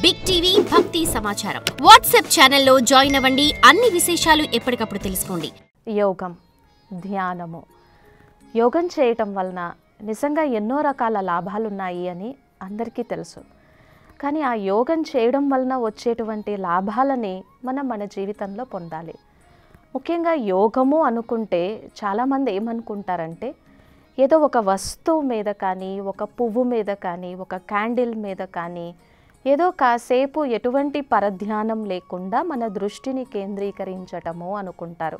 Big TV భక్తి సమాచారం WhatsApp ఛానల్లో జాయిన్ అవ్వండి. అన్ని విశేషాలు ఎప్పటికప్పుడు తెలుసుకోండి. యోగం, ధ్యానము. యోగం చేయటం వలన నిజంగా ఎన్నో రకాల లాభాలు ఉన్నాయి అని అందరికీ తెలుసు. కానీ ఆ యోగం చేయడం వలన వచ్చేటువంటి లాభాలని మన జీవితంలో పొందాలి. ముఖ్యంగా యోగము అనుకుంటే చాలామంది ఏమనుకుంటారంటే ఏదో ఒక వస్తువు మీద కానీ, ఒక పువ్వు మీద కానీ, ఒక క్యాండిల్ మీద కానీ ఏదో కాసేపు ఎటువంటి పరధ్యానం లేకుండా మన దృష్టిని కేంద్రీకరించటము అనుకుంటారు.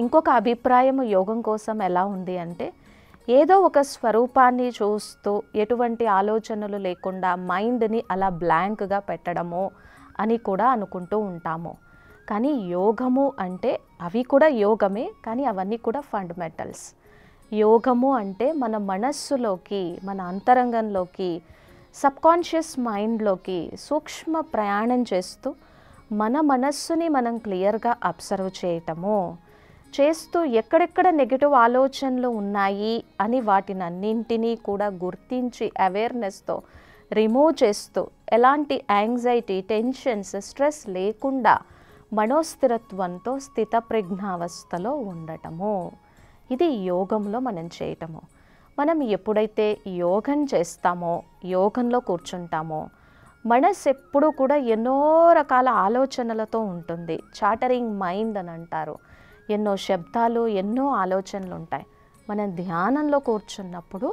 ఇంకొక అభిప్రాయం యోగం కోసం ఎలా ఉంది అంటే ఏదో ఒక స్వరూపాన్ని చూస్తూ ఎటువంటి ఆలోచనలు లేకుండా మైండ్ని అలా బ్లాంక్గా పెట్టడము అని కూడా అనుకుంటూ ఉంటాము. కానీ యోగము అంటే అవి కూడా యోగమే, కానీ అవన్నీ కూడా ఫండమెంటల్స్. యోగము అంటే మన మనస్సులోకి, మన అంతరంగంలోకి, సబ్కాన్షియస్ మైండ్లోకి సూక్ష్మ ప్రయాణం చేస్తూ మన మనస్సుని మనం క్లియర్గా అబ్జర్వ్ చేయటము చేస్తూ ఎక్కడెక్కడ నెగటివ్ ఆలోచనలు ఉన్నాయి అని వాటినన్నింటినీ కూడా గుర్తించి అవేర్నెస్తో రిమూవ్ చేస్తూ ఎలాంటి యాంగ్జైటీ, టెన్షన్స్, స్ట్రెస్ లేకుండా మనోస్థిరత్వంతో స్థితప్రజ్ఞావస్థలో ఉండటము. ఇది యోగంలో మనం చేయటము. మనం ఎప్పుడైతే యోగం చేస్తామో, యోగంలో కూర్చుంటామో, మనసు ఎప్పుడూ కూడా ఎన్నో రకాల ఆలోచనలతో ఉంటుంది. చాటరింగ్ మైండ్ అని అంటారు. ఎన్నో శబ్దాలు, ఎన్నో ఆలోచనలు ఉంటాయి. మనం ధ్యానంలో కూర్చున్నప్పుడు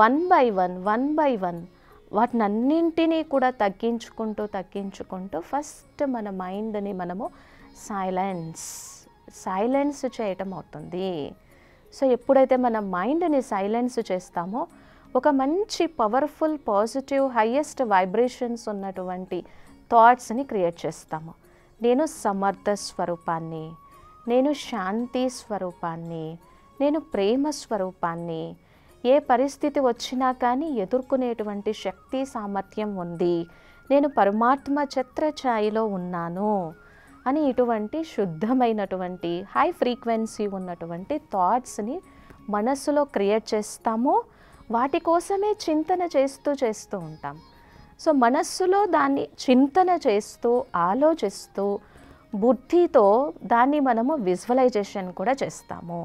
వన్ బై వన్ వాటినన్నింటినీ కూడా తగ్గించుకుంటూ ఫస్ట్ మన మైండ్ని మనము సైలెన్స్ చేయటం అవుతుంది. సో ఎప్పుడైతే మన మైండ్ని సైలెన్స్ చేస్తామో ఒక మంచి పవర్ఫుల్, పాజిటివ్, హయ్యెస్ట్ వైబ్రేషన్స్ ఉన్నటువంటి థాట్స్ని క్రియేట్ చేస్తాము. నేను సమర్థ స్వరూపాన్ని, నేను శాంతి స్వరూపాన్ని, నేను ప్రేమ స్వరూపాన్ని, ఏ పరిస్థితి వచ్చినా కానీ ఎదుర్కొనేటువంటి శక్తి, సామర్థ్యం ఉంది, నేను పరమాత్మ ఛత్రఛాయలో ఉన్నాను అని ఇటువంటి శుద్ధమైనటువంటి హై ఫ్రీక్వెన్సీ ఉన్నటువంటి థాట్స్ని మనస్సులో క్రియేట్ చేస్తాము. వాటి కోసమే చింతన చేస్తూ ఉంటాం. సో మనస్సులో దాన్ని చింతన చేస్తూ, ఆలోచిస్తూ, బుద్ధితో దాన్ని మనము విజువలైజేషన్ కూడా చేస్తాము.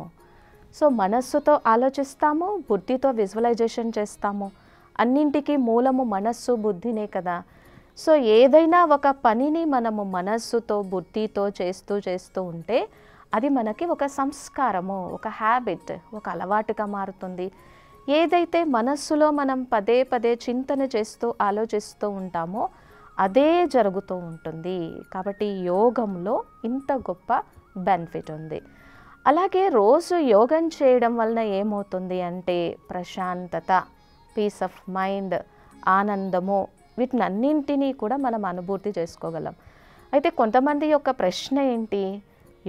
సో మనస్సుతో ఆలోచిస్తాము, బుద్ధితో విజువలైజేషన్ చేస్తాము. అన్నింటికీ మూలము మనస్సు, బుద్ధినే కదా. సో ఏదైనా ఒక పనిని మనము మనస్సుతో, బుద్ధితో చేస్తూ ఉంటే అది మనకి ఒక సంస్కారము, ఒక హ్యాబిట్, ఒక అలవాటుగా మారుతుంది. ఏదైతే మనస్సులో మనం పదే చింతన చేస్తూ ఆలోచిస్తూ ఉంటామో అదే జరుగుతూ ఉంటుంది. కాబట్టి యోగంలో ఇంత గొప్ప బెనిఫిట్ ఉంది. అలాగే రోజు యోగం చేయడం వలన ఏమవుతుంది అంటే ప్రశాంతత, పీస్ ఆఫ్ మైండ్, ఆనందము, వీటినన్నింటినీ కూడా మనం అనుభూతి చేసుకోగలం. అయితే కొంతమంది యొక్క ప్రశ్న ఏంటి,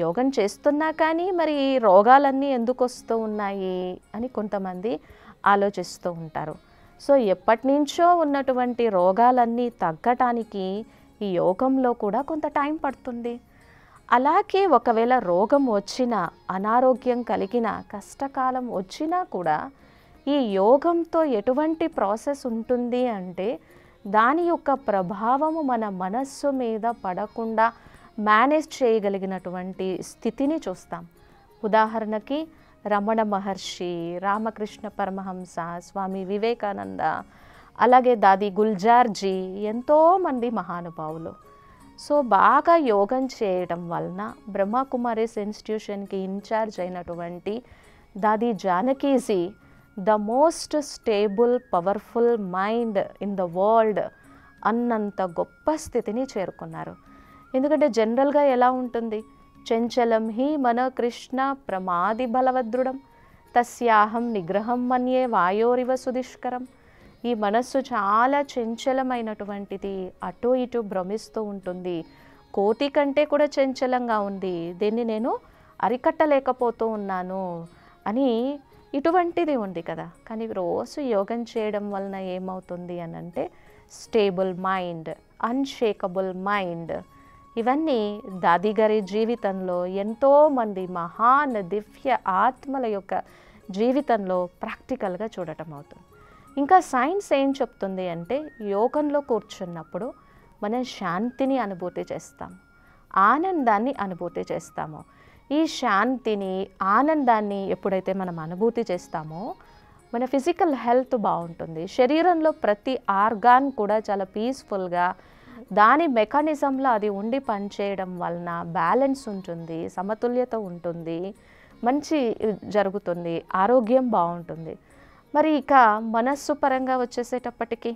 యోగం చేస్తున్నా కానీ మరి రోగాలన్నీ ఎందుకు వస్తూ ఉన్నాయి అని కొంతమంది ఆలోచిస్తూ ఉంటారు. సో ఎప్పటి నుంచో ఉన్నటువంటి రోగాలన్నీ తగ్గటానికి ఈ యోగంలో కూడా కొంత టైం పడుతుంది. అలాగే ఒకవేళ రోగం వచ్చినా, అనారోగ్యం కలిగిన, కష్టకాలం వచ్చినా కూడా ఈ యోగంతో ఎటువంటి ప్రాసెస్ ఉంటుంది అంటే దాని యొక్క ప్రభావము మన మనస్సు మీద పడకుండా మేనేజ్ చేయగలిగినటువంటి స్థితిని చూస్తాం. ఉదాహరణకి రమణ మహర్షి, రామకృష్ణ పరమహంస, స్వామి వివేకానంద, అలాగే దాది గుల్జార్జీ, ఎంతోమంది మహానుభావులు. సో బాగా యోగం చేయడం వలన బ్రహ్మకుమారిస్ ఇన్స్టిట్యూషన్కి ఇన్ఛార్జ్ అయినటువంటి దాది Janakiji the most stable, powerful mind in the world అన్నంత గొప్ప స్థితిని చేరుకున్నారు. ఎందుకంటే జనరల్గా ఎలా ఉంటుంది, చంచలం హి మన కృష్ణ ప్రమాది బలవదృఢం తస్యాహం నిగ్రహం మన్యే వాయోరివ సుదుష్కరం. ఈ మనస్సు చాలా చంచలమైనటువంటిది, అటు ఇటు భ్రమిస్తూ ఉంటుంది, కోతి కంటే కూడా చంచలంగా ఉంది, దీన్ని నేను అరికట్టలేకపోతూ ఉన్నాను అని ఇటువంటిది ఉంది కదా. కానీ రోజు యోగం చేయడం వలన ఏమవుతుంది అని అంటే స్టేబుల్ మైండ్, అన్షేకబుల్ మైండ్, ఇవన్నీ దాదిగారి జీవితంలో ఎంతోమంది మహాన్ దివ్య ఆత్మల యొక్క జీవితంలో ప్రాక్టికల్గా చూడటం అవుతుంది. ఇంకా సైన్స్ ఏం చెప్తుంది అంటే యోగంలో కూర్చున్నప్పుడు మనం శాంతిని అనుభూతి చేస్తాం, ఆనందాన్ని అనుభూతి చేస్తాము. ఈ శాంతిని, ఆనందాన్ని ఎప్పుడైతే మనం అనుభూతి చేస్తామో మన ఫిజికల్ హెల్త్ బాగుంటుంది. శరీరంలో ప్రతి ఆర్గాన్ కూడా చాలా పీస్ఫుల్గా దాని మెకానిజంలో అది ఉండి పనిచేయడం వలన బ్యాలెన్స్ ఉంటుంది, సమతుల్యత ఉంటుంది, మంచి జరుగుతుంది, ఆరోగ్యం బాగుంటుంది. మరి ఇక మనస్సు పరంగా వచ్చేసేటప్పటికి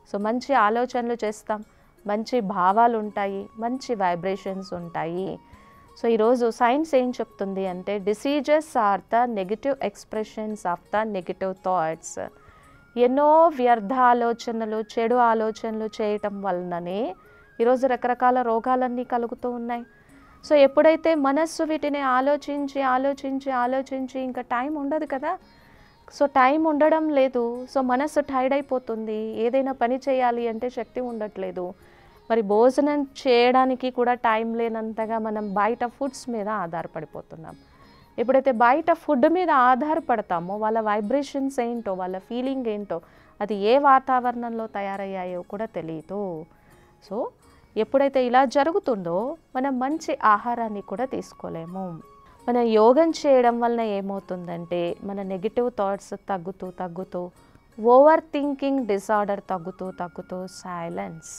సో మంచి ఆలోచనలు చేస్తాం, మంచి భావాలు ఉంటాయి, మంచి వైబ్రేషన్స్ ఉంటాయి. సో ఈరోజు సైన్స్ ఏం చెప్తుంది అంటే diseases are the negative expressions of the negative thoughts. ఎన్నో వ్యర్థ ఆలోచనలు, చెడు ఆలోచనలు చేయటం వలననే ఈరోజు రకరకాల రోగాలన్నీ కలుగుతూ ఉన్నాయి. సో ఎప్పుడైతే మనస్సు వీటిని ఆలోచించి ఆలోచించి ఆలోచించి ఇంకా టైం ఉండదు కదా, సో టైం ఉండడం లేదు. సో మనస్సు టైర్డ్ అయిపోతుంది, ఏదైనా పని చేయాలి అంటే శక్తి ఉండట్లేదు. మరి భోజనం చేయడానికి కూడా టైం లేనంతగా మనం బయట ఫుడ్స్ మీద ఆధారపడిపోతున్నాం. ఎప్పుడైతే బయట ఫుడ్ మీద ఆధారపడతామో వాళ్ళ వైబ్రేషన్స్ ఏంటో, వాళ్ళ ఫీలింగ్ ఏంటో, అది ఏ వాతావరణంలో తయారయ్యాయో కూడా తెలియదు. సో ఎప్పుడైతే ఇలా జరుగుతుందో మనం మంచి ఆహారాన్ని కూడా తీసుకోలేము. మన యోగం చేయడం వలన ఏమవుతుందంటే మన నెగిటివ్ థాట్స్ తగ్గుతూ తగ్గుతూ, ఓవర్ థింకింగ్ డిసార్డర్ తగ్గుతూ తగ్గుతూ, సైలెన్స్,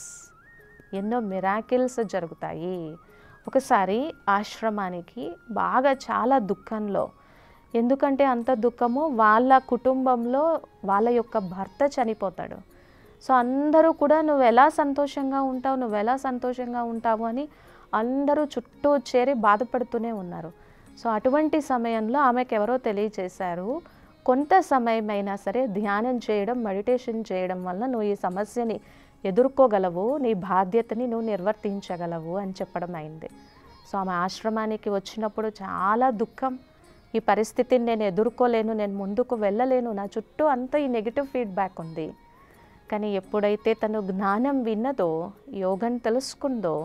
ఎన్నో మిరాకిల్స్ జరుగుతాయి. ఒకసారి ఆశ్రమానికి బాగా చాలా దుఃఖంలో, ఎందుకంటే అంత దుఃఖము వాళ్ళ కుటుంబంలో వాళ్ళ యొక్క భర్త చనిపోతాడు. సో అందరూ కూడా నువ్వు ఎలా సంతోషంగా ఉంటావు, నువ్వు ఎలా సంతోషంగా ఉంటావు అని అందరూ చుట్టూ చేరి బాధపడుతూనే ఉన్నారు. సో అటువంటి సమయంలో ఆమెకు ఎవరో తెలియచేశారు, కొంత సమయమైనా సరే ధ్యానం చేయడం, మెడిటేషన్ చేయడం వల్ల నువ్వు ఈ సమస్యని ఎదుర్కోగలవు, నీ బాధ్యతని నువ్వు నిర్వర్తించగలవు అని చెప్పడం అయింది. సో ఆమె ఆశ్రమానికి వచ్చినప్పుడు చాలా దుఃఖం, ఈ పరిస్థితిని నేను ఎదుర్కోలేను, నేను ముందుకు వెళ్ళలేను, నా చుట్టూ అంతా ఈ నెగిటివ్ ఫీడ్బ్యాక్ ఉంది. కానీ ఎప్పుడైతే తను జ్ఞానం విన్నదో, యోగం తెలుసుకుందో,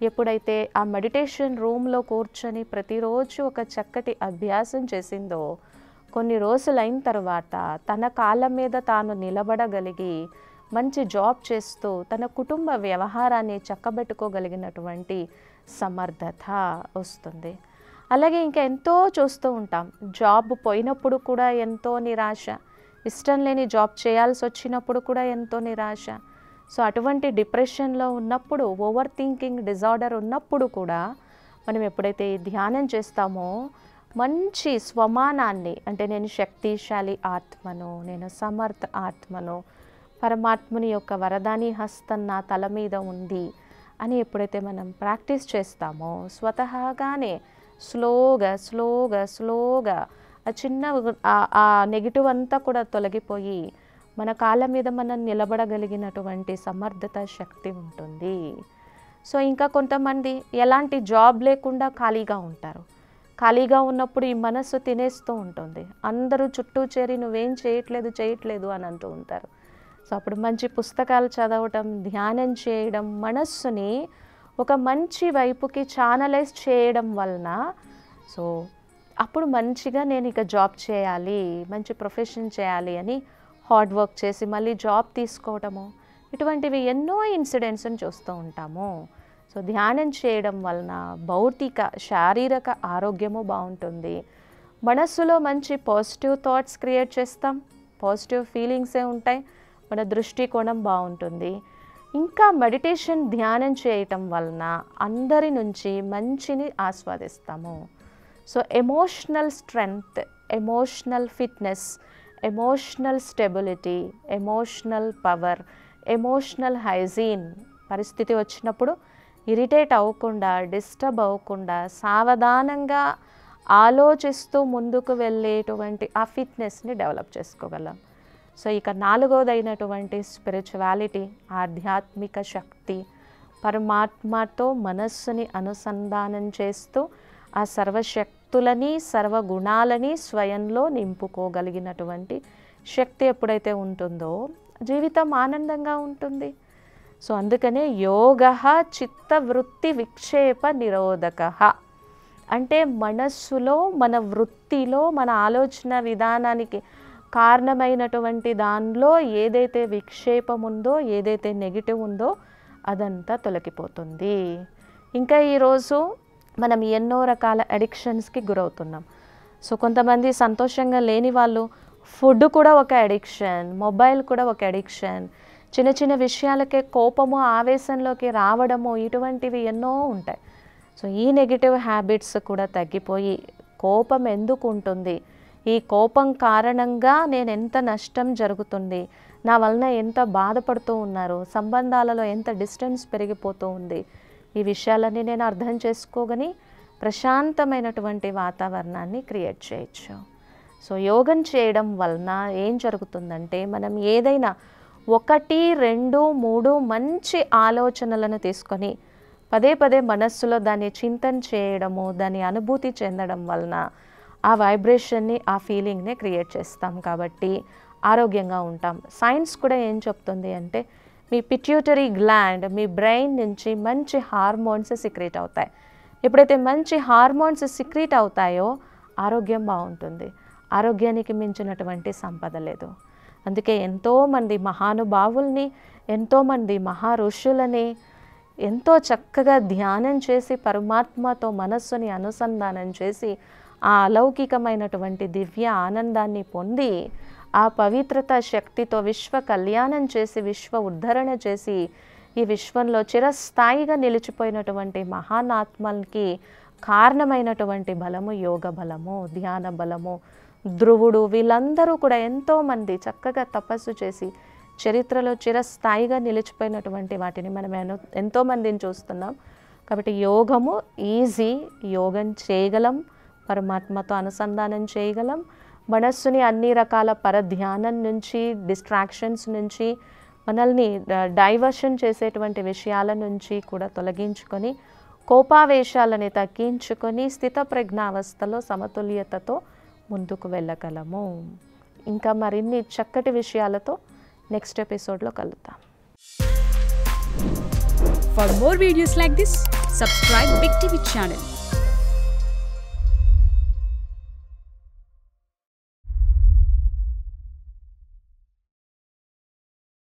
ఎప్పుడైతే ఆ మెడిటేషన్ రూమ్లో కూర్చొని ప్రతిరోజు ఒక చక్కటి అభ్యాసం చేసిందో, కొన్ని రోజులైన తర్వాత తన కాళ్ళ మీద తాను నిలబడగలిగి మంచి జాబ్ చేస్తూ తన కుటుంబ వ్యవహారాన్ని చక్కబెట్టుకోగలిగినటువంటి సమర్థత వస్తుంది. అలాగే ఇంకా ఎంతో చూస్తూ ఉంటాం, జాబ్ పోయినప్పుడు కూడా ఎంతో నిరాశ, ఇష్టం లేని జాబ్ చేయాల్సి వచ్చినప్పుడు కూడా ఎంతో నిరాశ. సో అటువంటి డిప్రెషన్లో ఉన్నప్పుడు, ఓవర్ థింకింగ్ డిజార్డర్ ఉన్నప్పుడు కూడా మనం ఎప్పుడైతే ధ్యానం చేస్తామో మంచి స్వమానాన్ని, అంటే నేను శక్తిశాలి ఆత్మను, నేను సమర్థ ఆత్మను, పరమాత్ముని యొక్క వరదాని హస్తం నా తల మీద ఉంది అని ఎప్పుడైతే మనం ప్రాక్టీస్ చేస్తామో స్వతహాగానే స్లోగా స్లోగా స్లోగా ఆ చిన్న ఆ నెగిటివ్ అంతా కూడా తొలగిపోయి మన కాళ్ళ మీద మనం నిలబడగలిగినటువంటి సమర్థత, శక్తి ఉంటుంది. సో ఇంకా కొంతమంది ఎలాంటి జాబ్ లేకుండా ఖాళీగా ఉంటారు. ఖాళీగా ఉన్నప్పుడు ఈ మనస్సు తినేస్తూ ఉంటుంది, అందరూ చుట్టూ చేరి నువ్వేం చేయట్లేదు అని అంటూ ఉంటారు. సో అప్పుడు మంచి పుస్తకాలు చదవటం, ధ్యానం చేయడం, మనస్సుని ఒక మంచి వైపుకి ఛానలైజ్ చేయడం వలన సో అప్పుడు మంచిగా నేను ఇక జాబ్ చేయాలి, మంచి ప్రొఫెషన్ చేయాలి అని హార్డ్ వర్క్ చేసి మళ్ళీ జాబ్ తీసుకోవటము, ఇటువంటివి ఎన్నో ఇన్సిడెంట్స్ని చూస్తూ ఉంటాము. సో ధ్యానం చేయడం వలన భౌతిక, శారీరక ఆరోగ్యము బాగుంటుంది. మనస్సులో మంచి పాజిటివ్ థాట్స్ క్రియేట్ చేస్తాం, పాజిటివ్ ఫీలింగ్సే ఉంటాయి, మన దృష్టికోణం బాగుంటుంది. ఇంకా మెడిటేషన్, ధ్యానం చేయటం వలన అందరి నుంచి మంచిని ఆస్వాదిస్తాము. So emotional strength, emotional fitness, emotional stability, emotional power, emotional hygiene పరిస్థితి వచ్చినప్పుడు ఇరిటేట్ అవ్వకుండా, డిస్టర్బ్ అవ్వకుండా, సావధానంగా ఆలోచిస్తూ ముందుకు వెళ్ళేటువంటి ఆ ఫిట్నెస్ని డెవలప్ చేసుకోగలం. సో ఇక నాలుగోదైనటువంటి స్పిరిచువాలిటీ, ఆధ్యాత్మిక శక్తి, పరమాత్మతో మనస్సుని అనుసంధానం చేస్తూ ఆ సర్వశక్తులని, సర్వగుణాలని స్వయంలో నింపుకోగలిగినటువంటి శక్తి ఎప్పుడైతే ఉంటుందో జీవితం ఆనందంగా ఉంటుంది. సో అందుకనే యోగః చిత్తవృత్తి విక్షేప నిరోధకః అంటే మనస్సులో, మన వృత్తిలో, మన ఆలోచన విధానానికి కారణమైనటువంటి దానిలో ఏదైతే విక్షేపం ఉందో, ఏదైతే నెగిటివ్ ఉందో అదంతా తొలగిపోతుంది. ఇంకా ఈరోజు మనం ఎన్నో రకాల అడిక్షన్స్కి గురవుతున్నాం. సో కొంతమంది సంతోషంగా లేని వాళ్ళు ఫుడ్ కూడా ఒక అడిక్షన్, మొబైల్ కూడా ఒక అడిక్షన్, చిన్న చిన్న విషయాలకే కోపము ఆవేశంలోకి రావడము, ఇటువంటివి ఎన్నో ఉంటాయి. సో ఈ నెగిటివ్ హ్యాబిట్స్ కూడా తగ్గిపోయి కోపం ఎందుకు ఉంటుంది, ఈ కోపం కారణంగా నేను ఎంత నష్టం జరుగుతుంది, నా వలన ఎంత బాధపడుతూ ఉన్నారు, సంబంధాలలో ఎంత డిస్టెన్స్ పెరిగిపోతూ ఉంది, ఈ విషయాలన్నీ నేను అర్థం చేసుకోగని ప్రశాంతమైనటువంటి వాతావరణాన్ని క్రియేట్ చేయొచ్చు. సో యోగం చేయడం వలన ఏం జరుగుతుందంటే మనం ఏదైనా 1, 2, 3 మంచి ఆలోచనలను తీసుకొని పదే పదే మనస్సులో దాన్ని చింతన చేయడము, దాన్ని అనుభూతి చెందడం వలన ఆ వైబ్రేషన్ని, ఆ ఫీలింగ్ని క్రియేట్ చేస్తాం. కాబట్టి ఆరోగ్యంగా ఉంటాం. సైన్స్ కూడా ఏం చెప్తుంది అంటే మీ పిట్యూటరీ గ్లాండ్, మీ బ్రెయిన్ నుంచి మంచి హార్మోన్స్ సిక్రీట్ అవుతాయి. ఎప్పుడైతే మంచి హార్మోన్స్ సిక్రీట్ అవుతాయో ఆరోగ్యం బాగుంటుంది. ఆరోగ్యానికి మించినటువంటి సంపద లేదు. అందుకే ఎంతోమంది మహానుభావుల్ని, ఎంతోమంది మహా ఋషులని ఎంతో చక్కగా ధ్యానం చేసి పరమాత్మతో మనస్సుని అనుసంధానం చేసి ఆ అలౌకికమైనటువంటి దివ్య ఆనందాన్ని పొంది ఆ పవిత్రత శక్తితో విశ్వ కళ్యాణం చేసి, విశ్వ ఉద్ధరణ చేసి ఈ విశ్వంలో చిరస్థాయిగా నిలిచిపోయినటువంటి మహానాత్మలకి కారణమైనటువంటి బలము యోగ బలము, ధ్యాన బలము, ధ్రువుడు, వీళ్ళందరూ కూడా ఎంతోమంది చక్కగా తపస్సు చేసి చరిత్రలో చిరస్థాయిగా నిలిచిపోయినటువంటి వాటిని మనం ఎంతోమందిని చూస్తున్నాం. కాబట్టి యోగము ఈజీ, యోగం చేయగలం, పరమాత్మతో అనుసంధానం చేయగలం, మనస్సుని అన్ని రకాల పరధ్యానం నుంచి, డిస్ట్రాక్షన్స్ నుంచి, మనల్ని డైవర్షన్ చేసేటువంటి విషయాల నుంచి కూడా తొలగించుకొని కోపావేశాలని తగ్గించుకొని స్థితప్రజ్ఞావస్థలో సమతుల్యతతో ముందుకు వెళ్ళగలము. ఇంకా మరిన్ని చక్కటి విషయాలతో నెక్స్ట్ ఎపిసోడ్లో కలుద్దాం. For more videos like this, subscribe Big TV channel.